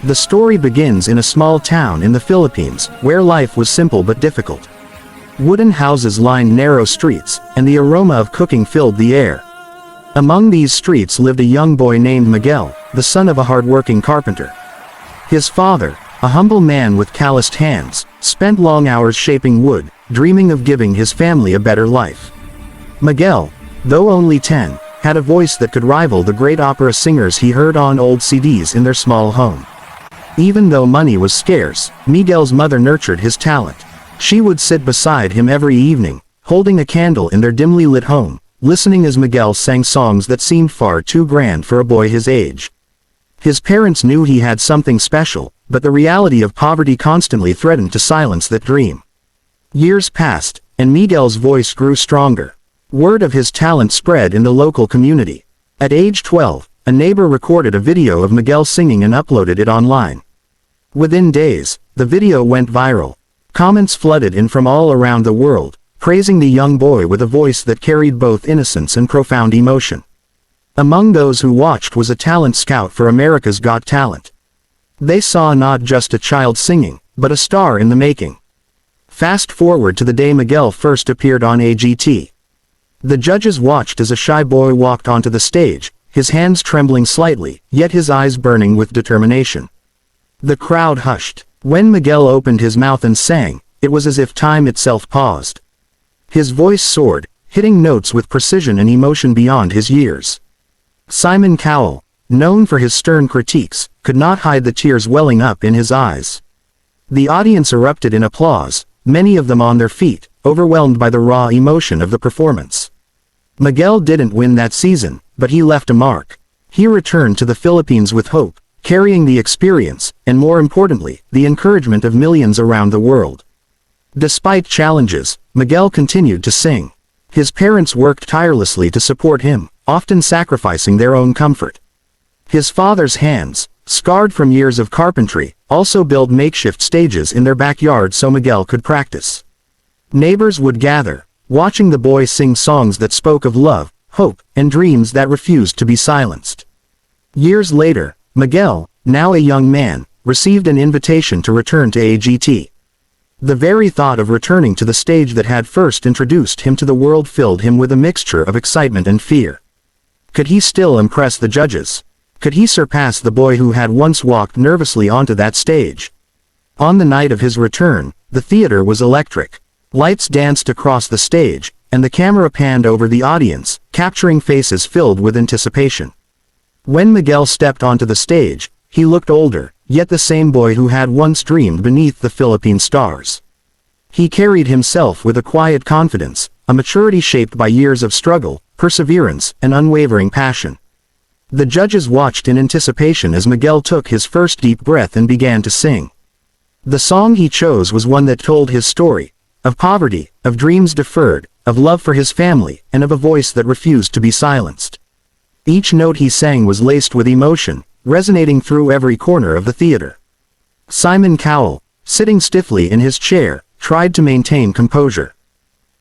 The story begins in a small town in the Philippines, where life was simple but difficult. Wooden houses lined narrow streets, and the aroma of cooking filled the air. Among these streets lived a young boy named Miguel, the son of a hard-working carpenter. His father, a humble man with calloused hands, spent long hours shaping wood, dreaming of giving his family a better life. Miguel, though only 10, had a voice that could rival the great opera singers he heard on old CDs in their small home. Even though money was scarce, Miguel's mother nurtured his talent. She would sit beside him every evening, holding a candle in their dimly lit home, listening as Miguel sang songs that seemed far too grand for a boy his age. His parents knew he had something special, but the reality of poverty constantly threatened to silence that dream. Years passed, and Miguel's voice grew stronger. Word of his talent spread in the local community. At age 12, a neighbor recorded a video of Miguel singing and uploaded it online. Within days, the video went viral. Comments flooded in from all around the world, praising the young boy with a voice that carried both innocence and profound emotion. Among those who watched was a talent scout for America's Got Talent. They saw not just a child singing, but a star in the making. Fast forward to the day Miguel first appeared on AGT. The judges watched as a shy boy walked onto the stage, his hands trembling slightly, yet his eyes burning with determination. The crowd hushed. When Miguel opened his mouth and sang, it was as if time itself paused. His voice soared, hitting notes with precision and emotion beyond his years. Simon Cowell, known for his stern critiques, could not hide the tears welling up in his eyes. The audience erupted in applause, many of them on their feet, overwhelmed by the raw emotion of the performance. Miguel didn't win that season, but he left a mark. He returned to the Philippines with hope, carrying the experience, and more importantly, the encouragement of millions around the world. Despite challenges, Miguel continued to sing. His parents worked tirelessly to support him, often sacrificing their own comfort. His father's hands, scarred from years of carpentry, also built makeshift stages in their backyard so Miguel could practice. Neighbors would gather, watching the boy sing songs that spoke of love, hope, and dreams that refused to be silenced. Years later, Miguel, now a young man, received an invitation to return to AGT. The very thought of returning to the stage that had first introduced him to the world filled him with a mixture of excitement and fear. Could he still impress the judges? Could he surpass the boy who had once walked nervously onto that stage? On the night of his return, the theater was electric. Lights danced across the stage, and the camera panned over the audience, capturing faces filled with anticipation. When Miguel stepped onto the stage, he looked older, yet the same boy who had once dreamed beneath the Philippine stars. He carried himself with a quiet confidence, a maturity shaped by years of struggle, perseverance, and unwavering passion. The judges watched in anticipation as Miguel took his first deep breath and began to sing. The song he chose was one that told his story, of poverty, of dreams deferred, of love for his family, and of a voice that refused to be silenced. Each note he sang was laced with emotion, resonating through every corner of the theater. Simon Cowell, sitting stiffly in his chair, tried to maintain composure.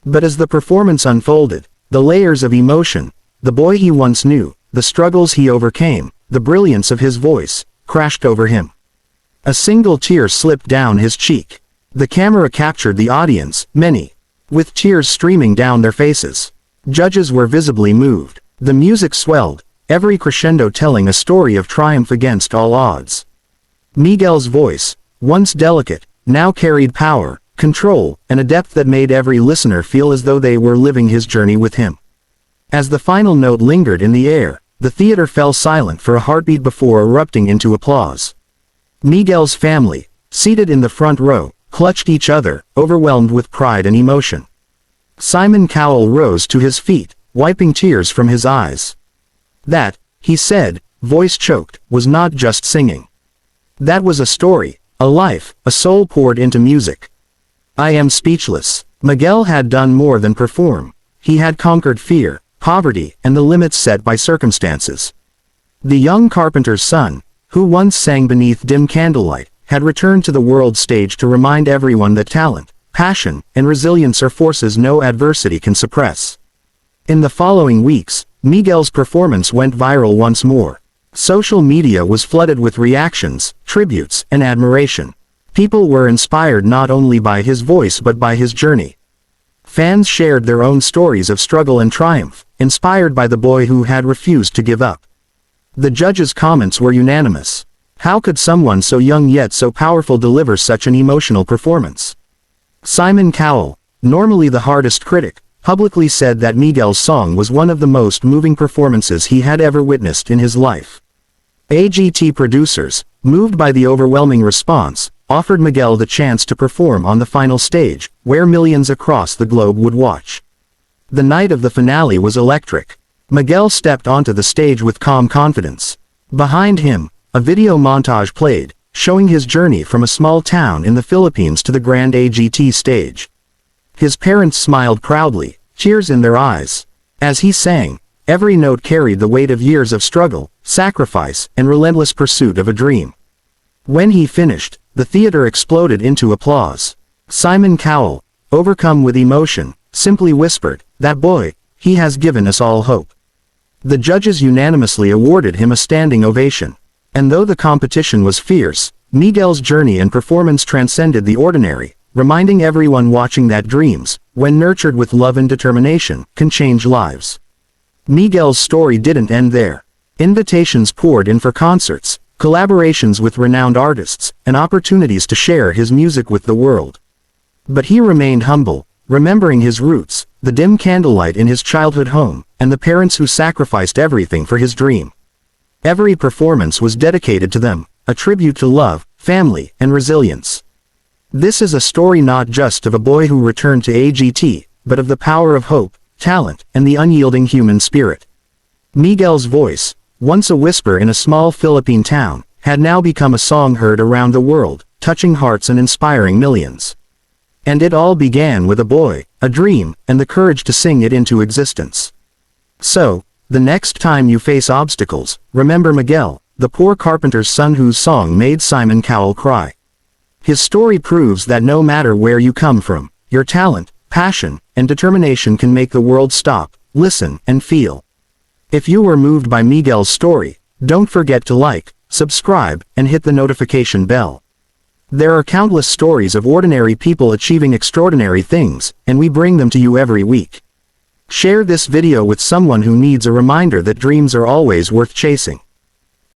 But as the performance unfolded, the layers of emotion, the boy he once knew, the struggles he overcame, the brilliance of his voice, crashed over him. A single tear slipped down his cheek. The camera captured the audience, many, with tears streaming down their faces. Judges were visibly moved. The music swelled, every crescendo telling a story of triumph against all odds. Miguel's voice, once delicate, now carried power, control, and a depth that made every listener feel as though they were living his journey with him. As the final note lingered in the air, the theater fell silent for a heartbeat before erupting into applause. Miguel's family, seated in the front row, clutched each other, overwhelmed with pride and emotion. Simon Cowell rose to his feet, wiping tears from his eyes. That, he said, voice choked, was not just singing. That was a story, a life, a soul poured into music. I am speechless. Miguel had done more than perform. He had conquered fear, poverty, and the limits set by circumstances. The young carpenter's son, who once sang beneath dim candlelight, had returned to the world stage to remind everyone that talent, passion, and resilience are forces no adversity can suppress. In the following weeks, Miguel's performance went viral once more. Social media was flooded with reactions, tributes, and admiration. People were inspired not only by his voice but by his journey. Fans shared their own stories of struggle and triumph, inspired by the boy who had refused to give up. The judges' comments were unanimous. How could someone so young yet so powerful deliver such an emotional performance? Simon Cowell, normally the hardest critic, publicly said that Miguel's song was one of the most moving performances he had ever witnessed in his life. AGT producers, moved by the overwhelming response, offered Miguel the chance to perform on the final stage, where millions across the globe would watch. The night of the finale was electric. Miguel stepped onto the stage with calm confidence. Behind him, a video montage played, showing his journey from a small town in the Philippines to the grand AGT stage. His parents smiled proudly, tears in their eyes. As he sang, every note carried the weight of years of struggle, sacrifice, and relentless pursuit of a dream. When he finished, the theater exploded into applause. Simon Cowell, overcome with emotion, simply whispered, "That boy, he has given us all hope." The judges unanimously awarded him a standing ovation. And though the competition was fierce, Miguel's journey and performance transcended the ordinary, reminding everyone watching that dreams, when nurtured with love and determination, can change lives. Miguel's story didn't end there. Invitations poured in for concerts, collaborations with renowned artists, and opportunities to share his music with the world. But he remained humble, remembering his roots, the dim candlelight in his childhood home, and the parents who sacrificed everything for his dream. Every performance was dedicated to them, a tribute to love, family, and resilience. This is a story not just of a boy who returned to AGT, but of the power of hope, talent, and the unyielding human spirit. Miguel's voice, once a whisper in a small Philippine town, had now become a song heard around the world, touching hearts and inspiring millions. And it all began with a boy, a dream, and the courage to sing it into existence. So, the next time you face obstacles, remember Miguel, the poor carpenter's son whose song made Simon Cowell cry. His story proves that no matter where you come from, your talent, passion, and determination can make the world stop, listen, and feel. If you were moved by Miguel's story, don't forget to like, subscribe, and hit the notification bell. There are countless stories of ordinary people achieving extraordinary things, and we bring them to you every week. Share this video with someone who needs a reminder that dreams are always worth chasing.